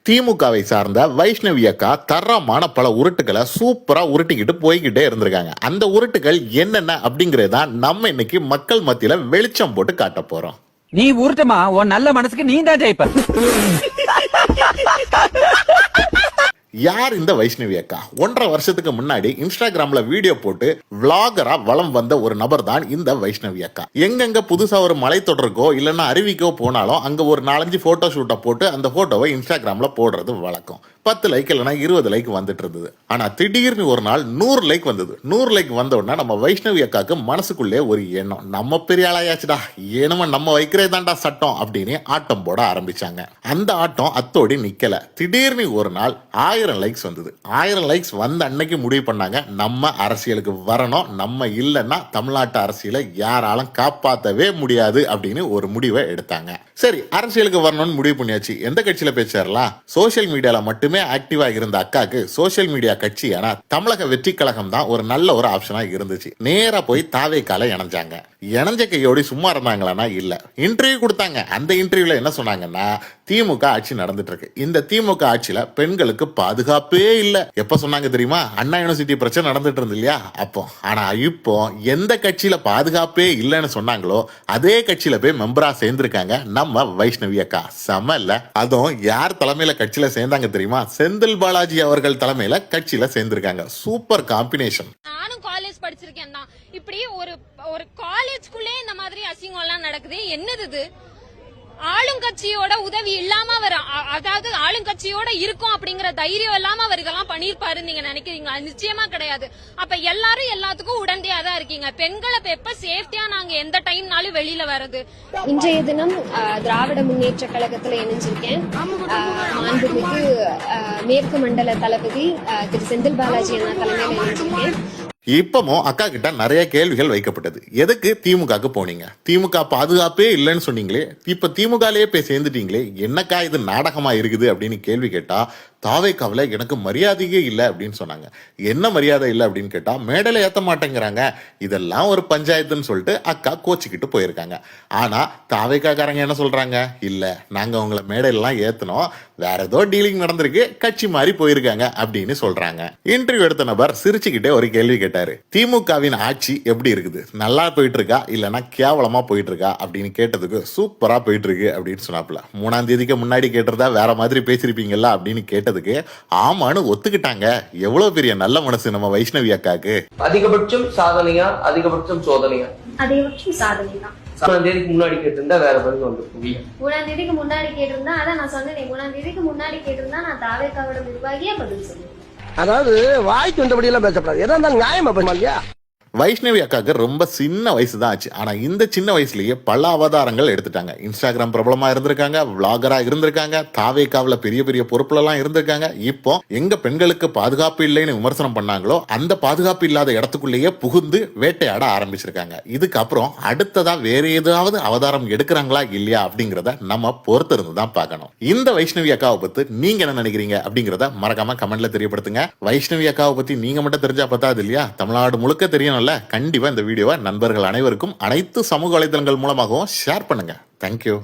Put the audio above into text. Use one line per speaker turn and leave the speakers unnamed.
திமுகவை சார்ந்த வைஷ்ணவி அக்கா தரமான பல உருட்டுகளை சூப்பரா உருட்டிக்கிட்டு போய்கிட்டே இருந்திருக்காங்க. அந்த உருட்டுகள் என்னென்ன அப்படிங்கறத நம்ம இன்னைக்கு மக்கள் மத்தியில வெளிச்சம் போட்டு காட்ட போறோம்.
நீ உருட்டுமா, உன் நல்ல மனசுக்கு நீ தான் ஜெயிப்ப.
யார் இந்த வைஷ்ணவி அக்கா? 1.5 வருஷத்துக்கு முன்னாடி இன்ஸ்டாகிராம்ல வீடியோ போட்டு விளாகரா வலம் வந்த ஒரு நபர் தான் இந்த வைஷ்ணவி அக்கா. எங்கெங்க புதுசா ஒரு மலைத்தொடருக்கோ இல்லைன்னா அருவிக்கோ போனாலும் அங்க ஒரு 4-5 போட்டோ ஷூட்டை போட்டு அந்த போட்டோவை இன்ஸ்டாகிராம்ல போடுறது வழக்கம். 10 லைக் இல்லைன்னா 20 லைக் வந்துட்டு இருந்தது. ஆனா திடீர்னு ஒரு நாள் 100 லைக் வந்தது. 100 லைக் வந்த உடனே நம்ம வைஷ்ணவி அக்காக்கு மனசுக்குள்ளே ஒரு எண்ணம், நம்ம பெரிய ஆளாயாச்சுடா, ஏனுமா நம்ம வைக்கிறதாண்டா சட்டம் அப்படின்னு ஆட்டம் போட ஆரம்பிச்சாங்க. அந்த ஆட்டம் அத்தோடி நிக்கல. திடீர்னு ஒரு நாள் 1000 லைக்ஸ் வந்தது. 1000 லைக்ஸ் வந்த அன்னைக்கு முடிவு பண்ணாங்க, நம்ம அரசியலுக்கு வரணும், நம்ம இல்லைன்னா தமிழ்நாட்டு அரசியலை யாராலும் காப்பாற்றவே முடியாது அப்படின்னு ஒரு முடிவை எடுத்தாங்க. சரி, அரசியலுக்கு வரணும்னு முடிவு பண்ணியாச்சு. எந்த கட்சியில பேசலாம்? சோசியல் மீடியால மட்டுமே ஆக்டிவா இருந்த அக்காக்கு சோசியல் மீடியா கட்சியான தமிழக வெற்றி கழகம் தான் ஒரு நல்ல ஒரு ஆப்ஷனா இருந்துச்சு. நேரா போய் தாவேக்கால இணைஞ்சாங்க. இணைஞ்ச கையோடி சும்மா இருந்தாங்களான்னா இல்ல, இன்டர்வியூ கொடுத்தாங்க. அந்த இன்டர்வியூல என்ன சொன்னாங்கன்னா, திமுக ஆட்சி நடந்துட்டு இருக்கு, இந்த திமுக ஆட்சியில பெண்களுக்கு பாதுகாப்பே இல்ல. எப்ப சொன்னாங்க தெரியுமா? அண்ணா யூனிவர்சிட்டி பிரச்சனை நடந்துட்டு இருந்து இல்லையா அப்போ. ஆனா இப்போ எந்த கட்சியில பாதுகாப்பே இல்லைன்னு சொன்னாங்களோ அதே கட்சியில போய் மெம்பரா சேர்ந்திருக்காங்க நம்ம வைஷ்ணவி அக்கா. செம இல்ல? அதுவும் யார் தலைமையில கட்சியில சேர்ந்தாங்க தெரியுமா? செந்தில் பாலாஜி அவர்கள் தலைமையில கட்சியில சேர்ந்திருக்காங்க. Super combination.
நானும் காலேஜ் படிச்சிருக்கேன் தான். இப்படி ஒரு காலேஜ்குள்ளே இந்த மாதிரி அசிங்கம் எல்லாம் நடக்குது. என்னது? ஆளுங்கட்சியோட உதவி இல்லாம அவர், அதாவது ஆளுங்கட்சியோட இருக்கும் அப்படிங்கிற தைரியம் இல்லாம அவர் இதெல்லாம் பண்ணிருப்பாரு நீங்க நினைக்கிறீங்களா? நிச்சயமா கிடையாது. அப்ப எல்லாரும் எல்லாத்துக்கும் உடந்தையா தான் இருக்கீங்க. பெண்களை எப்ப சேஃப்டியா நாங்க எந்த டைம்னாலும் வெளியில வர்றது.
இன்றைய தினம் திராவிட முன்னேற்ற கழகத்துல இணைஞ்சிருக்கேன். மாண்புமிகு மேற்கு மண்டல தளபதி திரு செந்தில் பாலாஜி அண்ணா தலைமையில இணைஞ்சிருக்கேன்.
இப்பமும் அக்கா கிட்ட நிறைய கேள்விகள் வைக்கப்பட்டது. எதுக்கு திமுகக்கு போனீங்க? திமுக பாதுகாப்பே இல்லைன்னு சொன்னீங்களே, இப்ப திமுகலயே போய் சேர்ந்துட்டீங்களே, என்னக்கா இது நாடகமா இருக்குது அப்படின்னு கேள்வி கேட்டா, தாவேக்காவில எனக்கு மரியாதையே இல்லை அப்படின்னு சொன்னாங்க. என்ன மரியாதை இல்லை அப்படின்னு கேட்டா, மேடையில ஏத்த மாட்டேங்கிறாங்க, இதெல்லாம் ஒரு பஞ்சாயத்துன்னு சொல்லிட்டு அக்கா கோச்சிக்கிட்டு போயிருக்காங்க. ஆனா தாவேக்காக்காரங்க என்ன சொல்றாங்க? இல்ல, நாங்க உங்களை மேடையிலாம் ஏத்தனோம், வேற ஏதோ டீலிங் நடந்திருக்கு, கட்சி மாறி போயிருக்காங்க அப்படின்னு சொல்றாங்க. இன்டர்வியூ எடுத்த நபர் சிரிச்சுக்கிட்டே ஒரு கேள்வி கேட்டாரு. திமுகவின் ஆட்சி எப்படி இருக்குது? நல்லா போயிட்டு இருக்கா இல்லைன்னா கேவலமா போயிட்டு இருக்கா அப்படின்னு கேட்டதுக்கு, சூப்பரா போயிட்டு இருக்கு அப்படின்னு சொன்னாப்புல. 3ஆம் தேதிக்கு முன்னாடி கேட்டிருந்தா வேற மாதிரி பேசிருப்பீங்களா அப்படின்னு கேட்டதுக்கு ஆமான்னு ஒத்துக்கிட்டாங்க. எவ்வளவு பெரிய நல்ல மனசு நம்ம வைஷ்ணவி அக்காக்கு.
அதிகபட்சம் சாதனையா அதிகபட்சம் சோதனையா?
அதிகபட்சம் சாதனை தான்.
3ஆம் தேதிக்கு முன்னாடி கேட்டிருந்தா வேற பதில் வந்து
3ஆம் தேதிக்கு முன்னாடி கேட்டிருந்தா, அதான் நான் சொன்னேன், 3ஆம் தேதிக்கு முன்னாடி கேட்டிருந்தா நான் தாவேக்காவோட நிர்வாகியா பதில் சொல்லுவேன்.
அதாவது வாய்க்கு வந்தபடி எல்லாம் பேசப்படாது, எதா இருந்தாலும் நியாயமா பேசலாம் இல்லையா?
வைஷ்ணவி அக்காக்கு ரொம்ப சின்ன வயசு தான் ஆச்சு. ஆனா இந்த சின்ன வயசுலயே பல அவதாரங்கள் எடுத்துட்டாங்க. இன்ஸ்டாகிராம் பிரபலமா இருந்திருக்காங்க, விளாகரா இருந்திருக்காங்க, தாவேக்காவில பெரிய பெரிய பொறுப்புல எல்லாம் இருந்திருக்காங்க. இப்போ எங்க பெண்களுக்கு பாதுகாப்பு இல்லைன்னு விமர்சனம் பண்ணாங்களோ அந்த பாதுகாப்பு இல்லாத இடத்துக்குள்ளேயே புகுந்து வேட்டையாட ஆரம்பிச்சிருக்காங்க. இதுக்கப்புறம் அடுத்ததா வேற ஏதாவது அவதாரம் எடுக்கிறாங்களா இல்லையா அப்படிங்கறத நம்ம பொறுத்து இருந்து தான் பார்க்கணும். இந்த வைஷ்ணவி அக்காவை பத்தி நீங்க என்ன நினைக்கிறீங்க அப்படிங்கறத மறக்காம கமெண்ட்ல தெரியப்படுத்துங்க. வைஷ்ணவி அக்காவை பத்தி நீங்க மட்டும் தெரிஞ்சா பத்தாது இல்லையா, தமிழ்நாடு முழுக்க தெரியணும். கண்டிப்பா இந்த வீடியோவை நண்பர்கள் அனைவருக்கும் அனைத்து சமூக வலைதளங்கள் மூலமாகவும் ஷேர் பண்ணுங்க. தேங்க்யூ.